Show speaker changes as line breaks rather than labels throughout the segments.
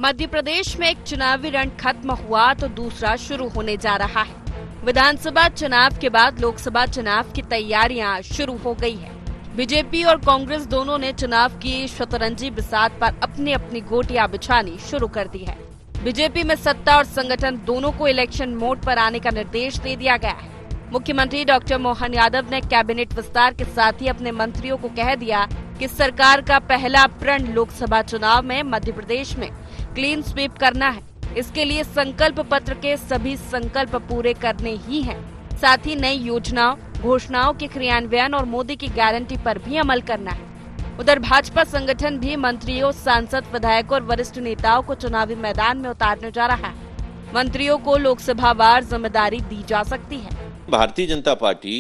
मध्य प्रदेश में एक चुनावी रण खत्म हुआ तो दूसरा शुरू होने जा रहा है। विधानसभा चुनाव के बाद लोकसभा चुनाव की तैयारियां शुरू हो गई है। बीजेपी और कांग्रेस दोनों ने चुनाव की शतरंजी बिसात पर अपनी अपनी गोटियां बिछानी शुरू कर दी है। बीजेपी में सत्ता और संगठन दोनों को इलेक्शन मोड पर आने का निर्देश दे दिया गया है। मुख्यमंत्री डॉक्टर मोहन यादव ने कैबिनेट विस्तार के साथ ही अपने मंत्रियों को कह दिया कि सरकार का पहला प्रण लोकसभा चुनाव में मध्य प्रदेश में क्लीन स्वीप करना है। इसके लिए संकल्प पत्र के सभी संकल्प पूरे करने ही हैं। साथ ही नई योजनाओं, घोषणाओं के क्रियान्वयन और मोदी की गारंटी पर भी अमल करना है। उधर भाजपा संगठन भी मंत्रियों, सांसद, विधायकों और वरिष्ठ नेताओं को चुनावी मैदान में उतारने जा रहा है। मंत्रियों को लोकसभावार जिम्मेदारी दी जा सकती है।
भारतीय जनता पार्टी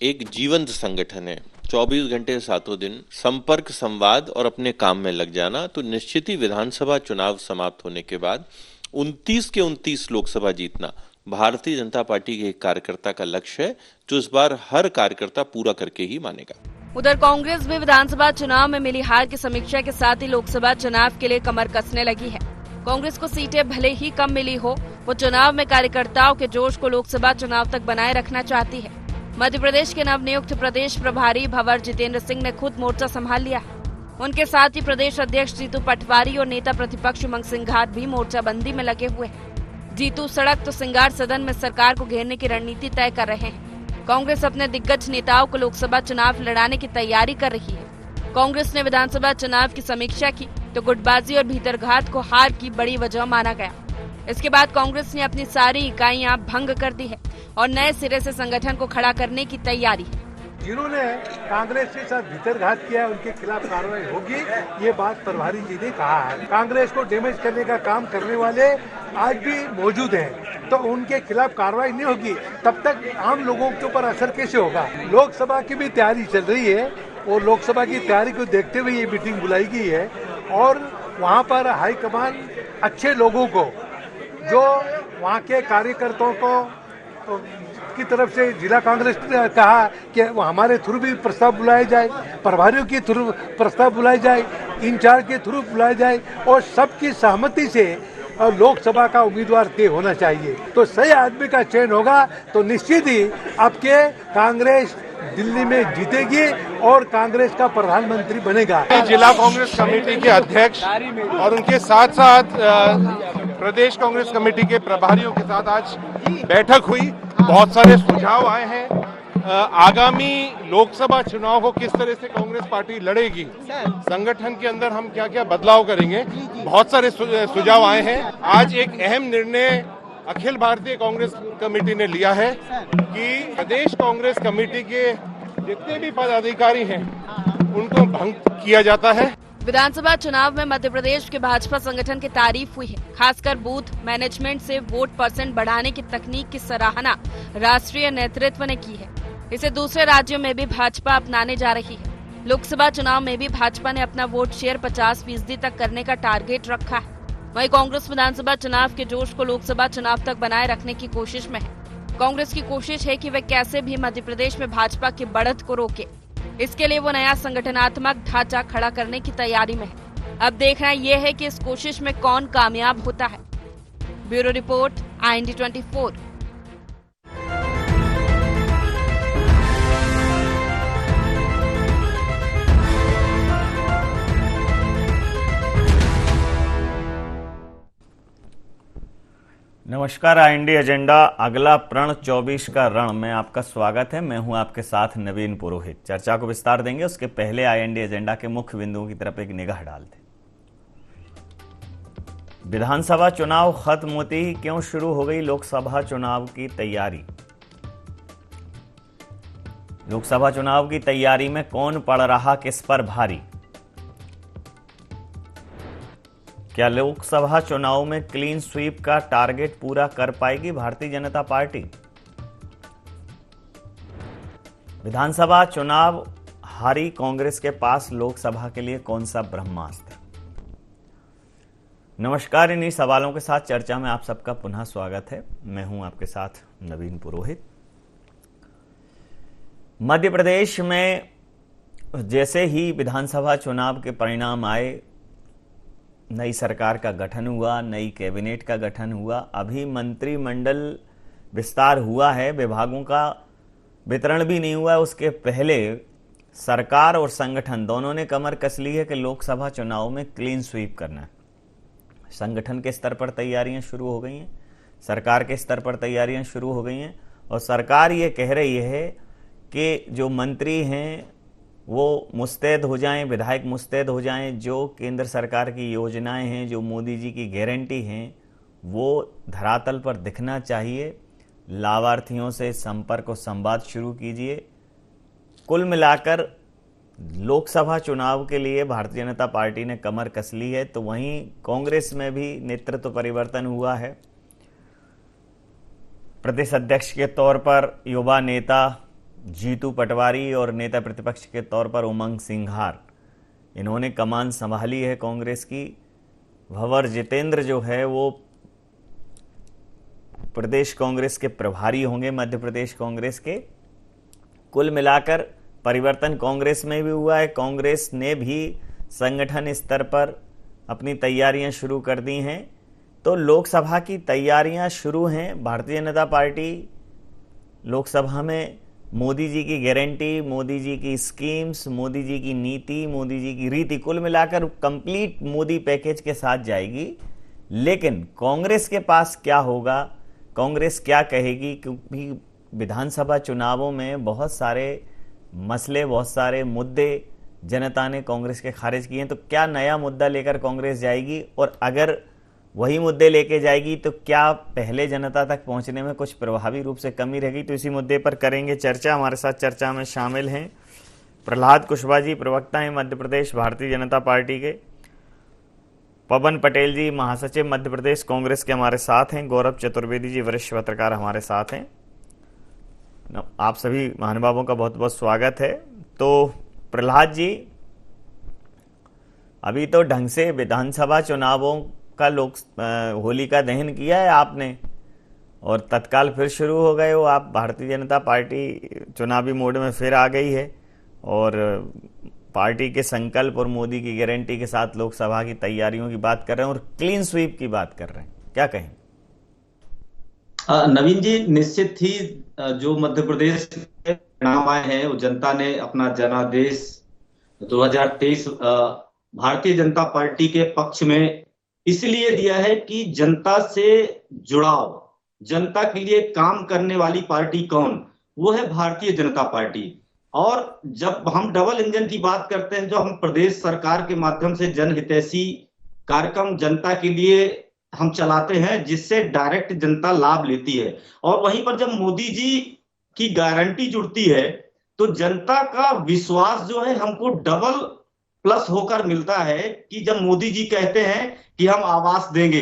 एक जीवंत संगठन है। 24 घंटे सातों दिन संपर्क, संवाद और अपने काम में लग जाना। तो निश्चित ही विधानसभा चुनाव समाप्त होने के बाद 29 के 29 लोकसभा जीतना भारतीय जनता पार्टी के एक कार्यकर्ता का लक्ष्य है, जो इस बार हर कार्यकर्ता पूरा करके ही मानेगा।
उधर कांग्रेस भी विधानसभा चुनाव में मिली हार की समीक्षा के साथ ही लोकसभा चुनाव के लिए कमर कसने लगी है। कांग्रेस को सीटें भले ही कम मिली हो, वो चुनाव में कार्यकर्ताओं के जोश को लोकसभा चुनाव तक बनाए रखना चाहती है। मध्य प्रदेश के नवनियुक्त प्रदेश प्रभारी भंवर जितेंद्र सिंह ने खुद मोर्चा संभाल लिया। उनके साथ ही प्रदेश अध्यक्ष जीतू पटवारी और नेता प्रतिपक्ष उमंग सिंघार भी मोर्चाबंदी में लगे हुए हैं। जीतू सड़क तो सिंघार सदन में सरकार को घेरने की रणनीति तय कर रहे हैं। कांग्रेस अपने दिग्गज नेताओं को लोकसभा चुनाव लड़ाने की तैयारी कर रही है। कांग्रेस ने विधानसभा चुनाव की समीक्षा की तो गुटबाजी और भीतरघात को हार की बड़ी वजह माना गया। इसके बाद कांग्रेस ने अपनी सारी इकाइयां भंग कर दी है और नए सिरे से संगठन को खड़ा करने की तैयारी है।
जिन्होंने कांग्रेस के साथ भीतरघात किया है, उनके खिलाफ कार्रवाई होगी, ये बात प्रभारी जी ने कहा है। कांग्रेस को डैमेज करने का काम करने वाले आज भी मौजूद हैं, तो उनके खिलाफ कार्रवाई नहीं होगी तब तक आम लोगों के ऊपर असर कैसे होगा। लोकसभा की भी तैयारी चल रही है और लोकसभा की तैयारी को देखते हुए ये मीटिंग बुलाई गई है और वहाँ पर हाईकमान अच्छे लोगों को, जो वहाँ के कार्यकर्ताओं को की तरफ से जिला कांग्रेस ने कहा कि हमारे थ्रू भी प्रस्ताव बुलाए जाए, प्रभारियों के थ्रू प्रस्ताव बुलाए जाए, इंचार्ज के थ्रू बुलाए जाए और सबकी सहमति से लोकसभा का उम्मीदवार तय होना चाहिए। तो सही आदमी का चयन होगा तो निश्चित ही आपके कांग्रेस दिल्ली में जीतेगी और कांग्रेस का प्रधानमंत्री बनेगा।
जिला कांग्रेस कमेटी के अध्यक्ष और उनके साथ साथ प्रदेश कांग्रेस कमेटी के प्रभारियों के साथ आज बैठक हुई। बहुत सारे सुझाव आए हैं। आगामी लोकसभा चुनाव को किस तरह से कांग्रेस पार्टी लड़ेगी, संगठन के अंदर हम क्या क्या बदलाव करेंगे, बहुत सारे सुझाव आए हैं। आज एक अहम निर्णय अखिल भारतीय कांग्रेस कमेटी ने लिया है कि प्रदेश कांग्रेस कमेटी के जितने भी पदाधिकारी हैं उनको भंग किया जाता है।
विधानसभा चुनाव में मध्य प्रदेश के भाजपा संगठन की तारीफ हुई है। खासकर बूथ मैनेजमेंट से वोट परसेंट बढ़ाने की तकनीक की सराहना राष्ट्रीय नेतृत्व ने की है। इसे दूसरे राज्यों में भी भाजपा अपनाने जा रही है। लोकसभा चुनाव में भी भाजपा ने अपना वोट शेयर 50% तक करने का टारगेट रखा है। वहीं कांग्रेस विधानसभा चुनाव के जोश को लोकसभा चुनाव तक बनाए रखने की कोशिश में है। कांग्रेस की कोशिश है कि वे कैसे भी मध्य प्रदेश में भाजपा की बढ़त को रोके। इसके लिए वो नया संगठनात्मक ढांचा खड़ा करने की तैयारी में है। अब देखना यह है कि इस कोशिश में कौन कामयाब होता है। Bureau report, IND 24।
नमस्कार, IND एजेंडा अगला प्रण 24 का रण में आपका स्वागत है। मैं हूं आपके साथ नवीन पुरोहित। चर्चा को विस्तार देंगे, उसके पहले IND एजेंडा के मुख्य बिंदुओं की तरफ एक निगाह डालते। विधानसभा चुनाव खत्म होते ही क्यों शुरू हो गई लोकसभा चुनाव की तैयारी? लोकसभा चुनाव की तैयारी में कौन पड़ रहा किस पर भारी? क्या लोकसभा चुनाव में क्लीन स्वीप का टारगेट पूरा कर पाएगी भारतीय जनता पार्टी? विधानसभा चुनाव हारी कांग्रेस के पास लोकसभा के लिए कौन सा ब्रह्मास्त्र? नमस्कार, इन्हीं सवालों के साथ चर्चा में आप सबका पुनः स्वागत है। मैं हूं आपके साथ नवीन पुरोहित। मध्य प्रदेश में जैसे ही विधानसभा चुनाव के परिणाम आए, नई सरकार का गठन हुआ, नई कैबिनेट का गठन हुआ, अभी मंत्रिमंडल विस्तार हुआ है, विभागों का वितरण भी नहीं हुआ है, उसके पहले सरकार और संगठन दोनों ने कमर कस ली है कि लोकसभा चुनाव में क्लीन स्वीप करना है। संगठन के स्तर पर तैयारियां शुरू हो गई हैं, सरकार के स्तर पर तैयारियां शुरू हो गई हैं और सरकार ये कह रही है कि जो मंत्री हैं वो मुस्तैद हो जाएं, विधायक मुस्तैद हो जाएं, जो केंद्र सरकार की योजनाएं हैं, जो मोदी जी की गारंटी हैं, वो धरातल पर दिखना चाहिए। लाभार्थियों से संपर्क और संवाद शुरू कीजिए। कुल मिलाकर लोकसभा चुनाव के लिए भारतीय जनता पार्टी ने कमर कस ली है। तो वहीं कांग्रेस में भी नेतृत्व परिवर्तन हुआ है। प्रदेश अध्यक्ष के तौर पर युवा नेता जीतू पटवारी और नेता प्रतिपक्ष के तौर पर उमंग सिंघार, इन्होंने कमान संभाली है कांग्रेस की। भंवर जितेंद्र जो है वो प्रदेश कांग्रेस के प्रभारी होंगे, मध्य प्रदेश कांग्रेस के। कुल मिलाकर परिवर्तन कांग्रेस में भी हुआ है। कांग्रेस ने भी संगठन स्तर पर अपनी तैयारियां शुरू कर दी हैं। तो लोकसभा की तैयारियां शुरू हैं। भारतीय जनता पार्टी लोकसभा में मोदी जी की गारंटी, मोदी जी की स्कीम्स, मोदी जी की नीति, मोदी जी की रीति, कुल मिलाकर कंप्लीट मोदी पैकेज के साथ जाएगी। लेकिन कांग्रेस के पास क्या होगा, कांग्रेस क्या कहेगी, क्योंकि विधानसभा चुनावों में बहुत सारे मसले, बहुत सारे मुद्दे जनता ने कांग्रेस के खारिज किए हैं। तो क्या नया मुद्दा लेकर कांग्रेस जाएगी, और अगर वही मुद्दे लेके जाएगी तो क्या पहले जनता तक पहुंचने में कुछ प्रभावी रूप से कमी रहेगी। तो इसी मुद्दे पर करेंगे चर्चा। हमारे साथ चर्चा में शामिल हैं प्रहलाद कुशवाहा जी, प्रवक्ता हैं मध्य प्रदेश भारतीय जनता पार्टी के। पवन पटेल जी, महासचिव मध्य प्रदेश कांग्रेस के हमारे साथ हैं। गौरव चतुर्वेदी जी, वरिष्ठ पत्रकार हमारे साथ हैं। आप सभी महानुभावों का बहुत बहुत स्वागत है। तो प्रहलाद जी, अभी तो ढंग से विधानसभा चुनावों का होलिका दहन किया है आपने और तत्काल फिर शुरू हो गए हो आप। भारतीय जनता पार्टी चुनावी मोड में फिर आ गई है और पार्टी के संकल्प और मोदी की गारंटी के साथ लोकसभा की तैयारियों की बात कर रहे हैं और क्लीन स्वीप की बात कर रहे हैं। क्या कहें?
नवीन जी, निश्चित ही जो मध्य प्रदेश के परिणाम आए हैं वो जनता ने अपना जनादेश 2023 भारतीय जनता पार्टी के पक्ष में इसलिए दिया है कि जनता से जुड़ाव, जनता के लिए काम करने वाली पार्टी कौन, वो है भारतीय जनता पार्टी। और जब हम डबल इंजन की बात करते हैं, जो हम प्रदेश सरकार के माध्यम से जनहितैषी कार्यक्रम जनता के लिए हम चलाते हैं, जिससे डायरेक्ट जनता लाभ लेती है, और वहीं पर जब मोदी जी की गारंटी जुड़ती है तो जनता का विश्वास जो है हमको डबल प्लस होकर मिलता है कि जब मोदी जी कहते हैं कि हम आवास देंगे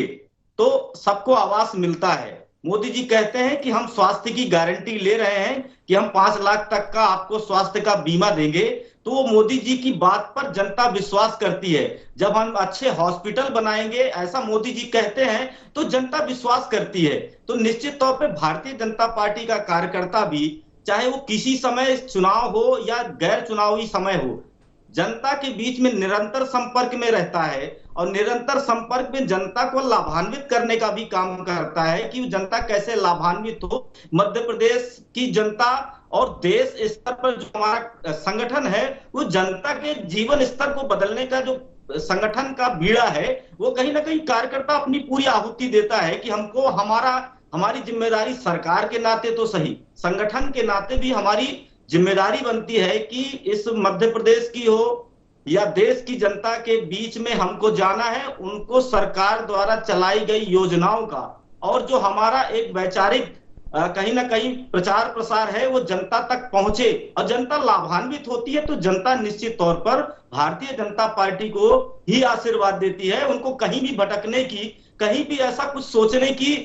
तो सबको आवास मिलता है। मोदी जी कहते हैं कि हम स्वास्थ्य की गारंटी ले रहे हैं कि हम 5 लाख तक का आपको स्वास्थ्य का बीमा देंगे, तो वो मोदी जी की बात पर जनता विश्वास करती है। जब हम अच्छे हॉस्पिटल बनाएंगे, ऐसा मोदी जी कहते हैं, तो जनता विश्वास करती है। तो निश्चित तौर पे भारतीय जनता पार्टी का कार्यकर्ता भी, चाहे वो किसी समय चुनाव हो या गैर चुनावी समय हो, जनता के बीच में निरंतर संपर्क में रहता है और निरंतर संपर्क में जनता को लाभान्वित करने का भी काम करता है कि जनता कैसे लाभान्वित हो। मध्य प्रदेश की जनता और देश स्तर पर जो हमारा संगठन है, वो जनता के जीवन स्तर को बदलने का जो संगठन का बीड़ा है, वो कहीं ना कहीं कार्यकर्ता अपनी पूरी आहुति देता है कि हमको हमारी जिम्मेदारी सरकार के नाते तो सही, संगठन के नाते भी हमारी जिम्मेदारी बनती है कि इस मध्य प्रदेश की हो या देश की जनता के बीच में हमको जाना है, उनको सरकार द्वारा चलाई गई योजनाओं का और जो हमारा एक वैचारिक कहीं ना कहीं प्रचार प्रसार है वो जनता तक पहुंचे और जनता लाभान्वित होती है। तो जनता निश्चित तौर पर भारतीय जनता पार्टी को ही आशीर्वाद देती है। उनको कहीं भी भटकने की, कहीं भी ऐसा कुछ सोचने की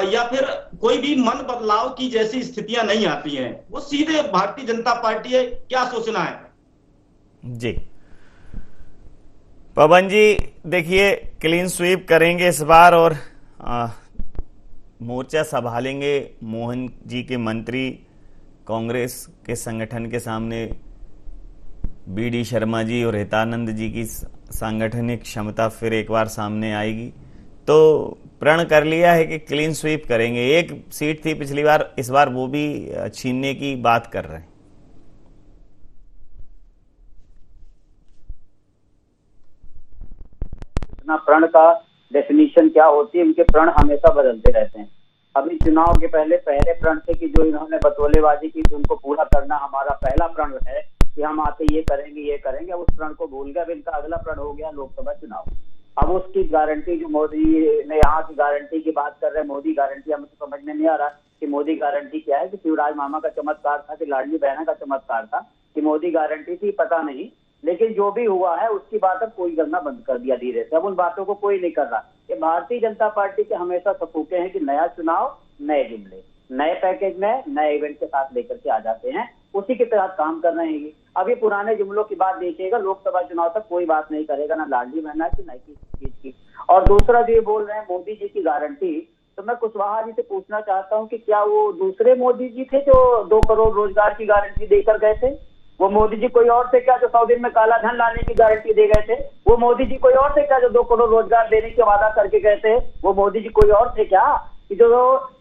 या फिर कोई भी मन बदलाव की जैसी स्थितियां नहीं आती हैं। वो सीधे भारतीय जनता पार्टी है, क्या सोचना है।
जी पवन जी, देखिए क्लीन स्वीप करेंगे इस बार और मोर्चा संभालेंगे मोहन जी के मंत्री, कांग्रेस के संगठन के सामने BD शर्मा जी और हितानंद जी की सांगठनिक क्षमता फिर एक बार सामने आएगी। तो प्रण कर लिया है कि क्लीन स्वीप करेंगे। एक सीट थी पिछली बार, इस बार वो भी छीनने की बात कर रहे हैं।
अपना प्रण का डेफिनेशन क्या होती है, उनके प्रण हमेशा बदलते रहते हैं। अभी चुनाव के पहले प्रण थे कि जो इन्होंने बतौलेबाजी की थी उनको पूरा करना हमारा पहला प्रण है कि हम आते ये करेंगे। अब उस प्रण को भूल गए। अब इनका अगला प्रण हो गया लोकसभा चुनाव। अब उसकी गारंटी जो मोदी ने यहाँ की गारंटी की बात कर रहे हैं, मोदी गारंटी, हमें तो समझ में नहीं आ रहा कि मोदी गारंटी क्या है, कि शिवराज मामा का चमत्कार था कि लाडली बहना का चमत्कार था कि मोदी गारंटी थी, पता नहीं। लेकिन जो भी हुआ है उसकी बात अब कोई करना बंद कर दिया धीरे से। अब उन बातों को कोई नहीं कर रहा। ये भारतीय जनता पार्टी के हमेशा सपूके हैं कि नया चुनाव, नए जुमले, नए पैकेज में नए इवेंट के साथ लेकर के आ जाते हैं, उसी के तहत काम कर रहे हैं। अब ये पुराने जुमलों की बात देखिएगा, लोकसभा चुनाव तक कोई बात नहीं करेगा, ना लाडली बहना की, ना किसी चीज की। और दूसरा जो ये बोल रहे हैं मोदी जी की गारंटी, तो मैं कुशवाहा जी से पूछना चाहता हूँ कि क्या वो दूसरे मोदी जी थे जो 2 करोड़ रोजगार की गारंटी देकर गए थे? वो मोदी जी कोई और थे क्या जो 100 दिन में काला धन लाने की गारंटी दे गए थे? वो मोदी जी कोई और थे क्या जो 2 करोड़ रोजगार देने की वादा करके गए थे? वो मोदी जी कोई और थे क्या कि जो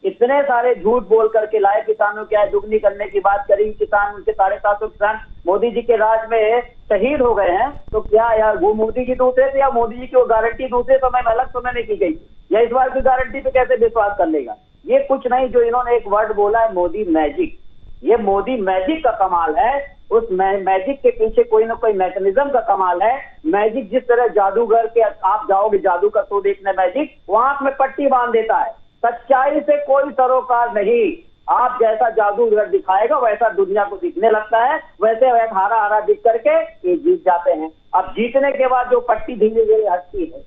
इतने सारे झूठ बोल करके लाए? किसानों की आय दुगनी करने की बात करी, किसान, उनके 750 किसान मोदी जी के राज में शहीद हो गए हैं। तो क्या यार वो मोदी जी दूसरे थे या मोदी जी की वो गारंटी दूसरे समय में अलग समय में की गई, या इस बार की गारंटी पे कैसे विश्वास कर लेगा? ये कुछ नहीं, जो इन्होंने एक वर्ड बोला है मोदी मैजिक, ये मोदी मैजिक का कमाल है। उस मैजिक के पीछे कोई ना कोई मैकेनिज्म का कमाल है। मैजिक जिस तरह जादूगर के आप जाओगे जादू का शो देखने, मैजिक वो आंख में पट्टी बांध देता है। सच्चाई से कोई सरोकार नहीं। आप जैसा जादूगर दिखाएगा वैसा दुनिया को दिखने लगता है, वैसे हारा हारा दिख करके ये जीत जाते हैं। अब जीतने के बाद जो पट्टी धीरे धीरे हटती है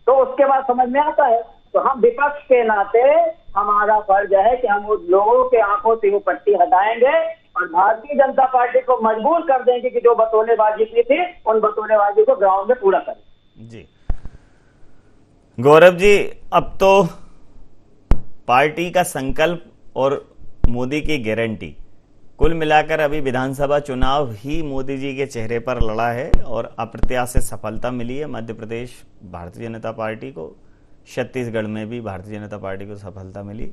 तो उसके बाद समझ में आता है। तो हम विपक्ष के नाते हमारा फर्ज है कि हम उन लोगों के आंखों से वो पट्टी हटाएंगे और भारतीय जनता पार्टी को मजबूर कर देंगे कि जो बतौलेबाजी की थी उन बतौलेबाजी को ग्राउंड में पूरा करें।
जी गौरव जी, अब तो पार्टी का संकल्प और मोदी की गारंटी, कुल मिलाकर अभी विधानसभा चुनाव ही मोदी जी के चेहरे पर लड़ा है और अप्रत्याशित सफलता मिली है मध्य प्रदेश भारतीय जनता पार्टी को। छत्तीसगढ़ में भी भारतीय जनता पार्टी को सफलता मिली।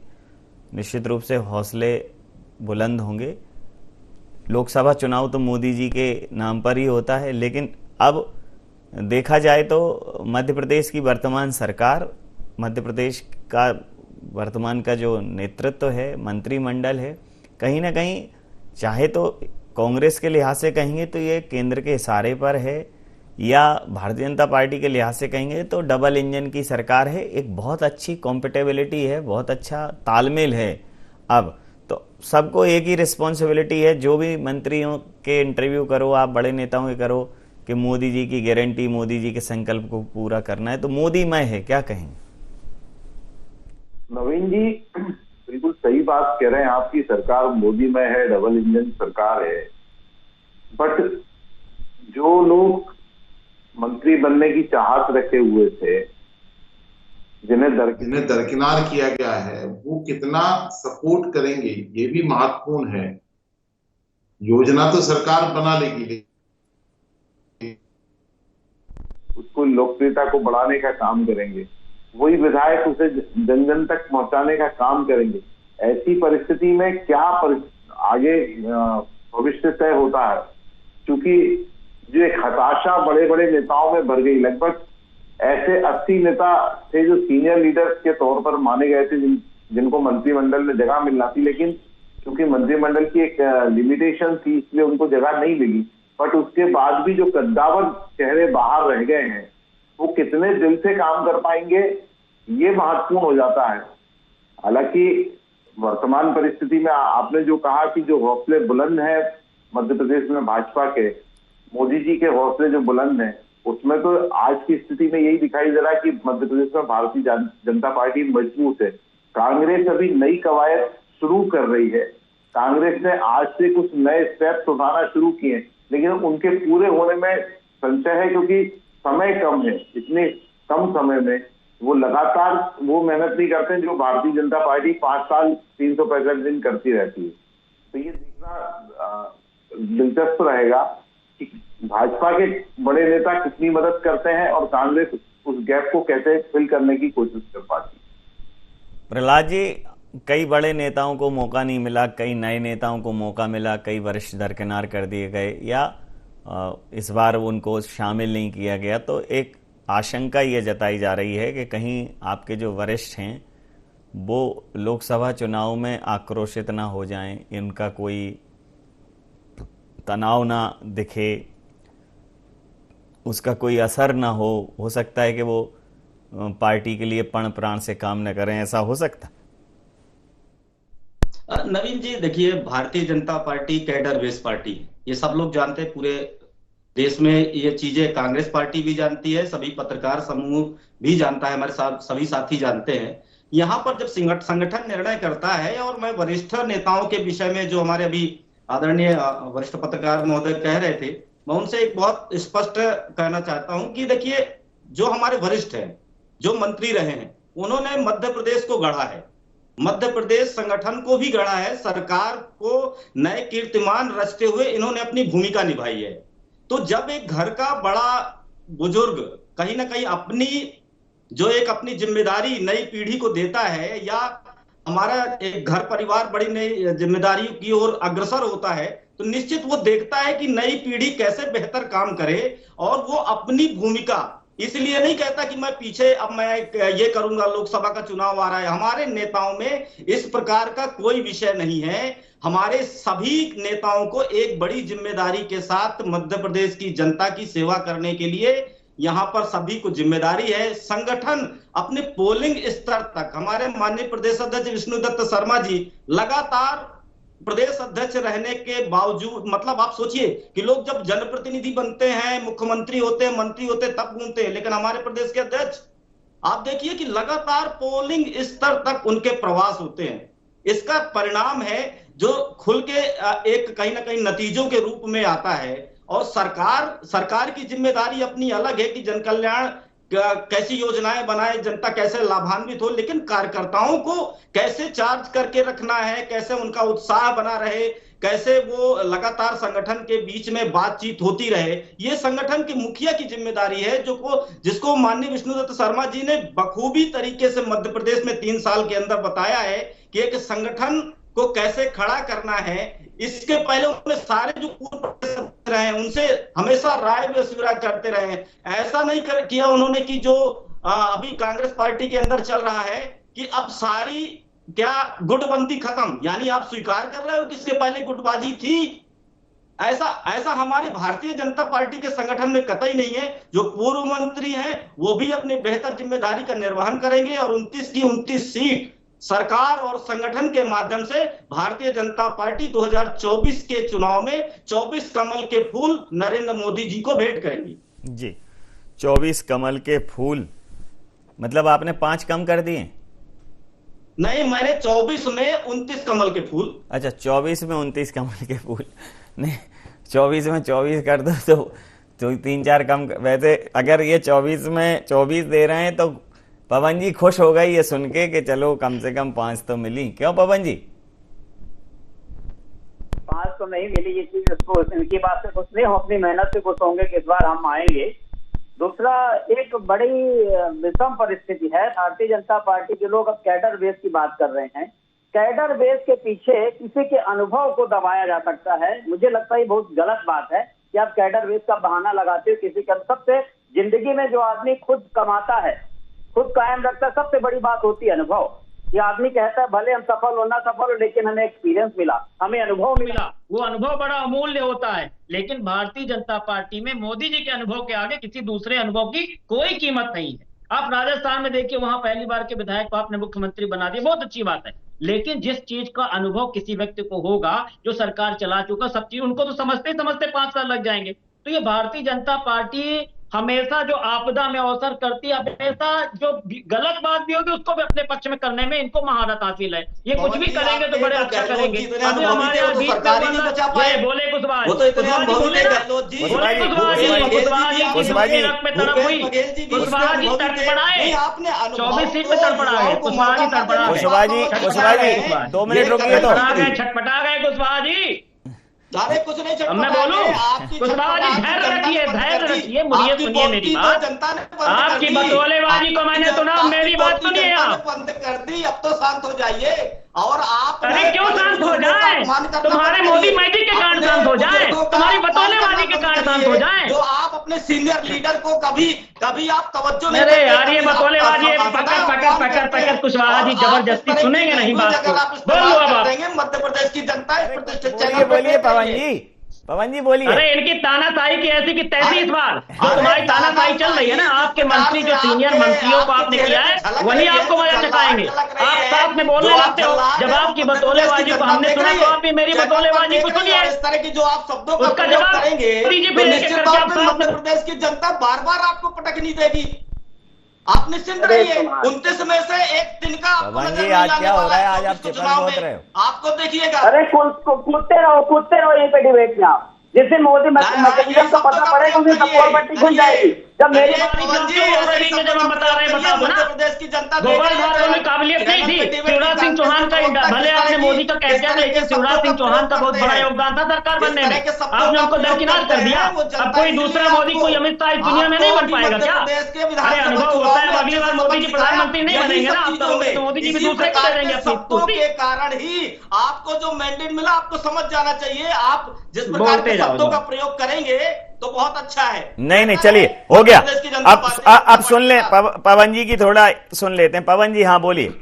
निश्चित रूप से हौसले बुलंद होंगे। लोकसभा चुनाव तो मोदी जी के नाम पर ही होता है, लेकिन अब देखा जाए तो मध्य प्रदेश की वर्तमान सरकार, मध्य प्रदेश का वर्तमान का जो नेतृत्व है, मंत्रिमंडल है, कहीं ना कहीं चाहे तो कांग्रेस के लिहाज से कहेंगे तो ये केंद्र के इशारे पर है, या भारतीय जनता पार्टी के लिहाज से कहेंगे तो डबल इंजन की सरकार है। एक बहुत अच्छी कॉम्पिटेबिलिटी है, बहुत अच्छा तालमेल है। अब तो सबको एक ही रिस्पॉन्सिबिलिटी है, जो भी मंत्रियों के इंटरव्यू करो, आप बड़े नेताओं के करो, कि मोदी जी की गारंटी, मोदी जी के संकल्प को पूरा करना है। तो मोदीमय है, क्या कहेंगे?
नवीन जी बिल्कुल सही बात कह रहे हैं। आपकी सरकार मोदीमय है, डबल इंजन सरकार है। बट जो लोग मंत्री बनने की चाहत रखे हुए थे, जिन्हें दरकिनार किया गया है, वो कितना सपोर्ट करेंगे ये भी महत्वपूर्ण है। योजना तो सरकार बना लेगी, उसको लोकप्रियता को बढ़ाने का काम करेंगे, वही विधायक उसे जन जन तक पहुंचाने का काम करेंगे। ऐसी परिस्थिति में क्या आगे भविष्य तय होता है, क्योंकि जो एक हताशा बड़े बड़े नेताओं में भर गई। लगभग ऐसे 80 नेता थे जो सीनियर लीडर्स के तौर पर माने गए थे, जिनको मंत्रिमंडल में जगह मिलना थी, लेकिन क्योंकि मंत्रिमंडल की एक लिमिटेशन थी इसलिए उनको जगह नहीं मिली। बट उसके बाद भी जो कद्दावर चेहरे बाहर रह गए हैं, वो कितने दिल से काम कर पाएंगे, ये महत्वपूर्ण हो जाता है। हालांकि वर्तमान परिस्थिति में आपने जो कहा कि जो हौसले बुलंद है मध्य प्रदेश में भाजपा के, मोदी जी के हौसले जो बुलंद हैं, उसमें तो आज की स्थिति में यही दिखाई दे रहा है कि मध्य प्रदेश में भारतीय जनता पार्टी मजबूत है। कांग्रेस अभी नई कवायद शुरू कर रही है। कांग्रेस ने आज से कुछ नए स्टेप्स उठाना शुरू किए, लेकिन उनके पूरे होने में संशय है, क्योंकि समय कम है। इतने कम समय में वो लगातार वो मेहनत नहीं करते जो भारतीय जनता पार्टी 5 साल 365 दिन करती रहती है। तो ये देखना दिलचस्प रहेगा कि भाजपा के बड़े नेता कितनी मदद करते हैं और कांग्रेस उस गैप को कैसे फिल करने की कोशिश कर पाती है।
प्रहलाद जी, कई बड़े नेताओं को मौका नहीं मिला, कई नए नेताओं को मौका मिला, कई वरिष्ठ दरकिनार कर दिए गए या इस बार उनको शामिल नहीं किया गया, तो एक आशंका ये जताई जा रही है कि कहीं आपके जो वरिष्ठ हैं वो लोकसभा चुनाव में आक्रोशित ना हो जाएं, इनका कोई तनाव ना दिखे, उसका कोई असर ना हो सकता है कि वो पार्टी के लिए पण प्राण से काम न करें, ऐसा हो सकता?
नवीन जी देखिए, Bharatiya Janata party cadre based party है, ये सब लोग जानते हैं, पूरे देश में ये चीजें कांग्रेस पार्टी भी जानती है, सभी पत्रकार समूह भी जानता है, हमारे साथ सभी साथी जानते हैं। यहाँ पर जब संगठन निर्णय करता है, और मैं वरिष्ठ नेताओं के विषय में जो हमारे अभी आदरणीय वरिष्ठ पत्रकार महोदय कह रहे थे, मैं उनसे एक बहुत स्पष्ट कहना चाहता हूं कि देखिए, जो हमारे वरिष्ठ हैं, जो मंत्री रहे हैं, उन्होंने मध्य प्रदेश को गढ़ा है, मध्य प्रदेश संगठन को भी गढ़ा है, सरकार को नए कीर्तिमान रचते हुए इन्होंने अपनी भूमिका निभाई है। तो जब एक घर का बड़ा बुजुर्ग कहीं ना कहीं अपनी जिम्मेदारी नई पीढ़ी को देता है, या हमारा एक घर परिवार बड़ी नई जिम्मेदारी की ओर अग्रसर होता है, तो निश्चित वो देखता है कि नई पीढ़ी कैसे बेहतर काम करे, और वो अपनी भूमिका इसलिए नहीं कहता कि मैं पीछे अब मैं ये करूंगा, लोकसभा का चुनाव आ रहा है। हमारे नेताओं में इस प्रकार का कोई विषय नहीं है। हमारे सभी नेताओं को एक बड़ी जिम्मेदारी के साथ मध्य प्रदेश की जनता की सेवा करने के लिए यहां पर सभी को जिम्मेदारी है। संगठन अपने पोलिंग स्तर तक, हमारे माननीय प्रदेश अध्यक्ष विष्णुदत्त शर्मा जी लगातार प्रदेश अध्यक्ष रहने के बावजूद, मतलब आप सोचिए कि लोग जब जनप्रतिनिधि बनते हैं, मुख्यमंत्री होते हैं, मंत्री होते हैं, तब घूमते हैं, लेकिन हमारे प्रदेश के अध्यक्ष आप देखिए कि लगातार पोलिंग स्तर तक उनके प्रवास होते हैं। इसका परिणाम है जो खुल के एक कहीं ना कहीं नतीजों के रूप में आता है। और सरकार की जिम्मेदारी अपनी अलग है कि जन कल्याण कैसी योजनाएं बनाए, जनता कैसे लाभान्वित हो, लेकिन कार्यकर्ताओं को कैसे चार्ज करके रखना है, कैसे उनका उत्साह बना रहे, कैसे वो लगातार संगठन के बीच में बातचीत होती रहे, ये संगठन के मुखिया की जिम्मेदारी है, जिसको माननीय विष्णुदत्त शर्मा जी ने बखूबी तरीके से मध्य प्रदेश में 3 साल के अंदर बताया है कि एक संगठन को कैसे खड़ा करना है। इसके पहले उन्होंने सारे जो पूर्व रहे हैं उनसे हमेशा राय मशविरा करते रहे। ऐसा नहीं किया उन्होंने कि जो अभी कांग्रेस पार्टी के अंदर चल रहा है कि अब सारी क्या गुटबंदी खत्म, यानी आप स्वीकार कर रहे हो कि इसके पहले गुटबाजी थी। ऐसा हमारी भारतीय जनता पार्टी के संगठन में कतई नहीं है। जो पूर्व मंत्री हैं वो भी अपनी बेहतर जिम्मेदारी का निर्वहन करेंगे, और 29 की 29 सीट सरकार और संगठन के माध्यम से भारतीय जनता पार्टी 2024 के चुनाव में 24 कमल के फूल नरेंद्र मोदी जी को भेंट करेंगी।
जी, 24 कमल के फूल, मतलब आपने 5 कम कर दिए?
नहीं, मैंने 24 में 29 कमल के फूल।
अच्छा, 24 में 29 कमल के फूल नहीं, 24 में 24 कर दो तो 3-4 कम। वैसे अगर ये 24 में 24 दे रहे हैं तो पवन जी खुश हो गई ये सुन के कि चलो कम से कम 5 तो मिली। क्यों पवन जी?
5 तो नहीं मिली, ये चीज उसको इनकी बात से खुश नहीं, हम अपनी मेहनत से खुश होंगे कि इस बार हम आएंगे। दूसरा, एक बड़ी विषम परिस्थिति है। भारतीय जनता पार्टी के लोग अब कैडर बेस की बात कर रहे हैं। कैडर बेस के पीछे किसी के अनुभव को दबाया जा सकता है। मुझे लगता है बहुत गलत बात है कि आप कैडर बेस का बहाना लगाते हो किसी का। सबसे जिंदगी में जो आदमी खुद कमाता है, खुद कायम रखता है, सबसे बड़ी बात होती है अनुभव। ये आदमी कहता है भले हम सफल हो ना सफल हो, लेकिन हमें एक्सपीरियंस मिला, हमें अनुभव मिला।
वो अनुभव बड़ा अमूल्य होता है, लेकिन भारतीय जनता पार्टी में मोदी जी के अनुभव के आगे किसी दूसरे अनुभव की कोई कीमत नहीं है। आप राजस्थान में देखिए, वहां पहली बार के विधायक को आपने मुख्यमंत्री बना दिया, बहुत अच्छी बात है, लेकिन जिस चीज का अनुभव किसी व्यक्ति को होगा, जो सरकार चला चुका सब चीज, उनको तो समझते समझते 5 साल लग जाएंगे। तो ये भारतीय जनता पार्टी हमेशा जो आपदा में अवसर करती है, हमेशा जो गलत बात भी होगी उसको भी अपने पक्ष में करने में इनको महारत हासिल है। ये कुछ भी करेंगे तो बड़े अच्छा करेंगे। अभी हमारे बोले कुशवाहा जी तड़पड़ाए, 24 सीट पे तड़पड़ाए कुशवाहा जी, तड़पड़ा
कुशवाहा जी 2 मिनट रुकिए तो
छटपटा गए कुशवाहा जी।
अरे कुछ नहीं
अब मैं बोलूं? कुशवाहा जी धैर्य रखिए, मुझे सुनिए मेरी बात। आपकी बतौलेबाजी को मैंने सुना, मेरी बात सुनिए आप।
बंद कर दी, अब तो शांत हो जाइए। और आप
अरे क्यों शांत हो जाए? तुम्हारे मोदी मैजिक के कारण शांत हो जाए, तुम्हारी बतौलेबाजी के कारण शांत हो जाए।
जो आप अपने सीनियर लीडर को कभी आप तवज्जो नहीं
अरे यार ये बतौलेबाजी पकड़ कुशवाहा जी जबरदस्ती सुनेंगे नहीं बात को। बोलो अब आप।
मध्य प्रदेश की जनता इस प्रतिष्ठित
बोलिए पवन जी बोलिए।
अरे इनकी तानाशाही की ऐसी कि तैसी इस बार जो तुम्हारी तानाशाही चल रही है ना, आपके मंत्री जो सीनियर मंत्रियों को आपने किया है वही आपको मजा चखाएंगे। आप साथ में बोलने लगते हो, जब आपकी बतौलेबाजी को हमने सुना तो आप भी मेरी बतौलेबाजी को सुनिए।
इस तरह की जो आप शब्दों का
उसका
प्रयोग
जवाब
करेंगे
दीजिए
तो
फिर
निश्चित तौर पे मध्य प्रदेश की जनता बार बार आपको पटक नहीं देगी। आप निश्चिंत रहिए। 29 में से एक दिन का
पवन जी आज क्या हो रहा है? आज आप चुनाव में रहे हो,
आपको देखिएगा।
अरे कूदते रहो यहीं पे डिबेट में आप। जिस दिन मोदी मैकेनिज्म का पता पड़ेगा उस दिन सपोर्ट बट्टी खुल जाएगी। जब मेरी
जब हम बता रहे हैं बता दो ना,
प्रदेश की जनता
गोपाल भार्गव में काबिलियत नहीं थी। शिवराज सिंह चौहान का भले आपने मोदी का कह दिया, लेकिन शिवराज सिंह चौहान का बहुत बड़ा योगदान था सरकार बनने में। आपने उनको दरकिनार कर दिया। अब कोई दूसरा मोदी, कोई अमित शाह इस दुनिया में नहीं बन पाएगा क्या? अरे अनुभव होता है, अगली बार मोदी जी प्रधानमंत्री नहीं बनेंगे ना, आप तो मोदी जी भी दूसरे को दे देंगे अपनी कुर्सी
के कारण ही आपको जो मैंडेट मिला आपको समझ जाना चाहिए। आप जिस प्रकार
बोलते
के
जाओ
शब्दों का प्रयोग करेंगे तो बहुत अच्छा है।
नहीं चलिए हो गया। अब सुन ले पवन जी की थोड़ा सुन लेते हैं। पवन जी हाँ बोलिए।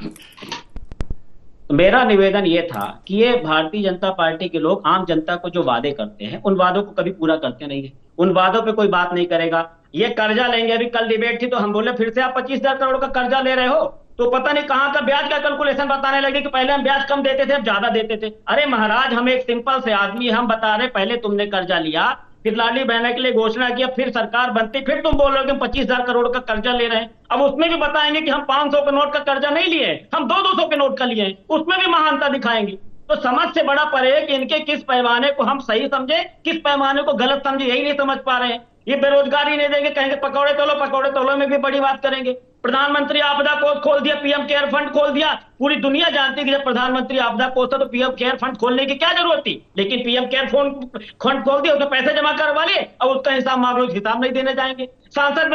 मेरा निवेदन ये था कि ये भारतीय जनता पार्टी के लोग आम जनता को जो वादे करते हैं उन वादों को कभी पूरा करते नहीं है। उन वादों पे कोई बात नहीं करेगा। ये कर्जा लेंगे, अभी कल डिबेट थी तो हम बोले फिर से आप 25,000 करोड़ का कर्जा ले रहे हो, तो पता नहीं कहां का ब्याज का कैलकुलेशन बताने लगे कि पहले हम ब्याज कम देते थे अब ज्यादा देते थे। अरे महाराज हम एक सिंपल से आदमी, हम बता रहे पहले तुमने कर्जा लिया, फिर लाली बहना के लिए घोषणा किया, फिर सरकार बनती, फिर तुम बोल रहे हो कि हम 25,000 करोड़ का कर्जा ले रहे हैं। अब उसमें भी बताएंगे कि हम 500 के नोट का कर्जा नहीं लिए, हम 200 के नोट का लिए हैं, उसमें भी महानता दिखाएंगे। तो समझ से बड़ा परे है कि इनके किस पैमाने को हम सही समझे, किस पैमाने को गलत समझे, यही नहीं समझ पा रहे हैं। ये बेरोजगारी नहीं देंगे, कहेंगे पकौड़े तोलो में भी बड़ी बात करेंगे। प्रधानमंत्री आपदा कोष खोल दिया, पीएम केयर फंड खोल दिया। पूरी दुनिया जानती है कि जब प्रधानमंत्री आपदा कोष था तो पीएम केयर फंड खोलने की क्या जरूरत थी, लेकिन पीएम केयर फंड खोल दिया, उसमें पैसे जमा करवा लिए, अब उसका हिसाब मांग लो, हिसाब नहीं देने जाएंगे। सांसद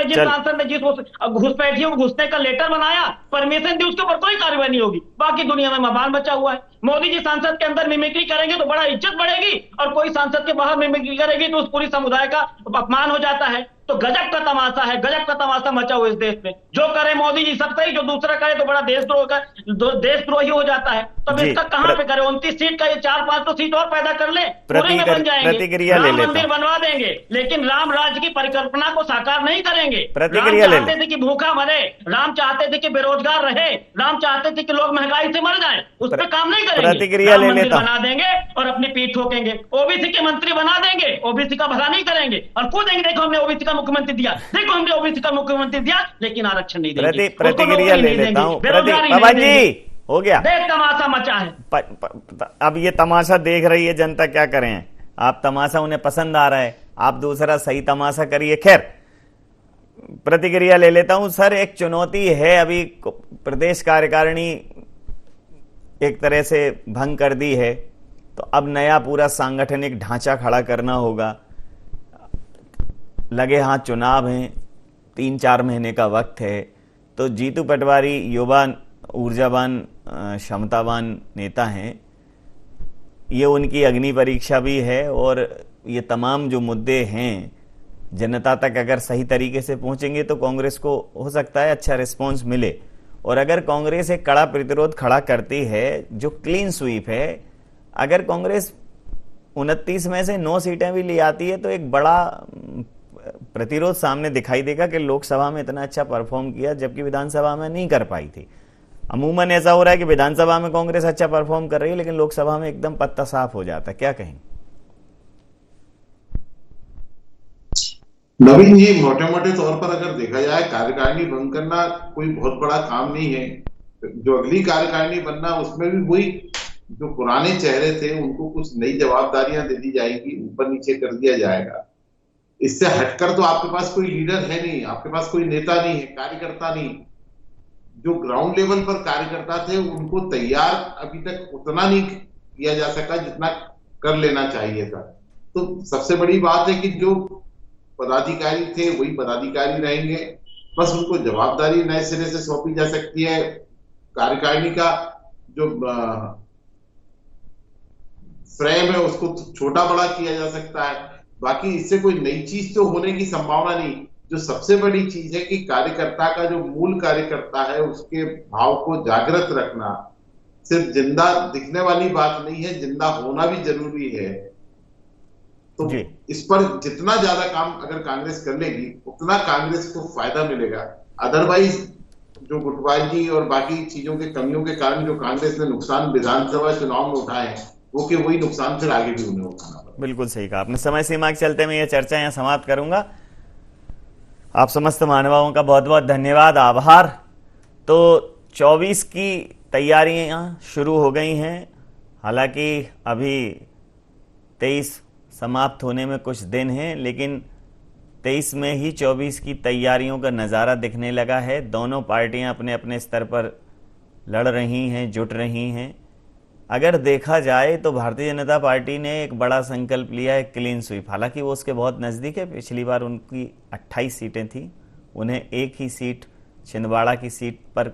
ने जिस घुसपैठियों को घुसने का लेटर बनाया, परमिशन दी, उसके ऊपर कोई कार्रवाई नहीं होगी। बाकी दुनिया में बवाल मचा हुआ है। मोदी जी सांसद के अंदर मिमिक्री करेंगे तो बड़ा इज्जत बढ़ेगी, और कोई सांसद के बाहर मिमिक्री करेगी तो उस पूरी समुदाय का अपमान हो जाता है। तो गजब का तमाशा है, गजब का तमाशा मचा हुआ इस देश में। जो करे मोदी जी सब सही, जो दूसरा करे तो बड़ा देशद्रोही हो जाता है। तो इसका कहां पे करे? 29 सीट का ये 4-5 तो सीट और पैदा कर ले, पूरे में बन जाएंगे। राम मंदिर बनवा देंगे, लेकिन राम राज्य की परिकल्पना को साकार नहीं करेंगे। राम चाहते थे कि भूखा मरे, राम चाहते थे कि बेरोजगार रहे, राम चाहते थे कि लोग महंगाई से मर जाए, उस पर काम नहीं करेंगे। राम मंदिर बना देंगे और अपनी पीठ ठोकेंगे। ओबीसी के मंत्री बना देंगे, ओबीसी का भला नहीं करेंगे और कूदेंगे। देखो हमने ओबीसी का मुख्यमंत्री दिया, देखो हमने ओबीसी का मुख्यमंत्री दिया, लेकिन आरक्षण नहीं देंगे।
प्रतिक्रिया ले लेता हूं। पवन जी हो गया,
देख तमाशा मचा है।
अब ये तमाशा देख रही है जनता, क्या करें? आप तमाशा उन्हें पसंद आ रहा है, आप दूसरा सही तमाशा करिए। खैर प्रतिक्रिया ले लेता हूं। सर एक चुनौती है, अभी प्रदेश कार्यकारिणी एक तरह से भंग कर दी है, तो अब नया पूरा सांगठनिक ढांचा खड़ा करना होगा। लगे हाथ चुनाव हैं, 3-4 महीने का वक्त है, तो जीतू पटवारी युवा ऊर्जावान क्षमतावान नेता हैं, ये उनकी अग्नि परीक्षा भी है। और ये तमाम जो मुद्दे हैं जनता तक अगर सही तरीके से पहुंचेंगे तो कांग्रेस को हो सकता है अच्छा रिस्पांस मिले। और अगर कांग्रेस एक कड़ा प्रतिरोध खड़ा करती है जो क्लीन स्वीप है, अगर कांग्रेस 29 में से 9 सीटें भी ले आती है तो एक बड़ा प्रतिरोध सामने दिखाई देगा कि लोकसभा में इतना अच्छा परफॉर्म किया जबकि विधानसभा में नहीं कर पाई थी। अमूमन ऐसा हो रहा है कि विधानसभा में कांग्रेस अच्छा परफॉर्म कर रही है लेकिन लोकसभा में एकदम पत्ता साफ हो जाता है। क्या कहेंगे?
नवीन जी, मोटे मोटे तौर पर अगर देखा जाए कार्यकारिणी भंग करना कोई बहुत बड़ा काम नहीं है। जो अगली कार्यकारिणी बनना उसमें भी वही जो पुराने चेहरे थे उनको कुछ नई जवाबदारियां दे दी जाएगी, ऊपर नीचे कर दिया जाएगा। इससे हटकर तो आपके पास कोई लीडर है नहीं, आपके पास कोई नेता नहीं है, कार्यकर्ता नहीं। जो ग्राउंड लेवल पर कार्यकर्ता थे उनको तैयार अभी तक उतना नहीं किया जा सका जितना कर लेना चाहिए था। तो सबसे बड़ी बात है कि जो पदाधिकारी थे वही पदाधिकारी रहेंगे, बस उनको जवाबदारी नए सिरे से सौंपी जा सकती है। कार्यकारिणी का जो फ्रेम है उसको छोटा बड़ा किया जा सकता है, बाकी इससे कोई नई चीज तो होने की संभावना नहीं। जो सबसे बड़ी चीज है कि कार्यकर्ता का जो मूल कार्यकर्ता है उसके भाव को जागृत रखना सिर्फ जिंदा दिखने वाली बात नहीं है, जिंदा होना भी जरूरी है। तो इस पर जितना ज्यादा काम अगर कांग्रेस कर लेगी उतना कांग्रेस को फायदा मिलेगा। अदरवाइज जो गुटबाजी और बाकी चीजों के कमियों के कारण जो कांग्रेस ने नुकसान विधानसभा चुनाव में उठाए वो कि वही नुकसान फिर आगे भी उन्हें उठाना पड़ेगा।
बिल्कुल सही कहा आपने। समय सीमा के चलते मैं ये चर्चा यहाँ समाप्त करूंगा। आप समस्त महानुभावों का बहुत बहुत धन्यवाद, आभार। तो 24 की तैयारियां शुरू हो गई हैं, हालांकि अभी 23 समाप्त होने में कुछ दिन हैं, लेकिन 23 में ही 24 की तैयारियों का नज़ारा दिखने लगा है। दोनों पार्टियां अपने अपने स्तर पर लड़ रही हैं, जुट रही हैं। अगर देखा जाए तो भारतीय जनता पार्टी ने एक बड़ा संकल्प लिया है, क्लीन स्वीप। हालांकि वो उसके बहुत नज़दीक है। पिछली बार उनकी 28 सीटें थी, उन्हें एक ही सीट छिंदवाड़ा की सीट पर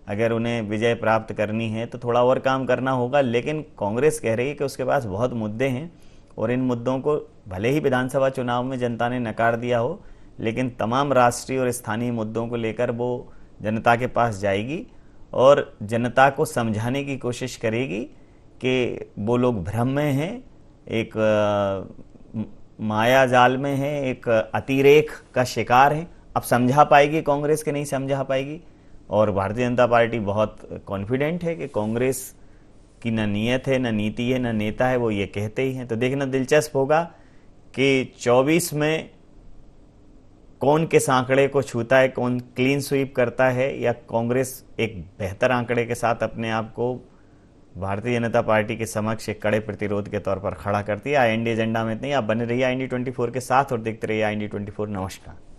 अगर उन्हें विजय प्राप्त करनी है तो थोड़ा और काम करना होगा। लेकिन कांग्रेस कह रही है कि उसके पास बहुत मुद्दे हैं और इन मुद्दों को भले ही विधानसभा चुनाव में जनता ने नकार दिया हो, लेकिन तमाम राष्ट्रीय और स्थानीय मुद्दों को लेकर वो जनता के पास जाएगी और जनता को समझाने की कोशिश करेगी कि वो लोग भ्रम में हैं, एक माया जाल में हैं, एक अतिरेक का शिकार हैं। अब समझा पाएगी कांग्रेस के नहीं समझा पाएगी। और भारतीय जनता पार्टी बहुत कॉन्फिडेंट है कि कांग्रेस की न नीयत है, न नीति है, न नेता है, वो ये कहते ही हैं। तो देखना दिलचस्प होगा कि 24 में कौन किस आंकड़े को छूता है, कौन क्लीन स्वीप करता है, या कांग्रेस एक बेहतर आंकड़े के साथ अपने आप को भारतीय जनता पार्टी के समक्ष एक कड़े प्रतिरोध के तौर पर खड़ा करती है। IND एजेंडा में इतनी। आप बने रहिए IND 24 के साथ और देखते रहिए IND 24। नमस्कार।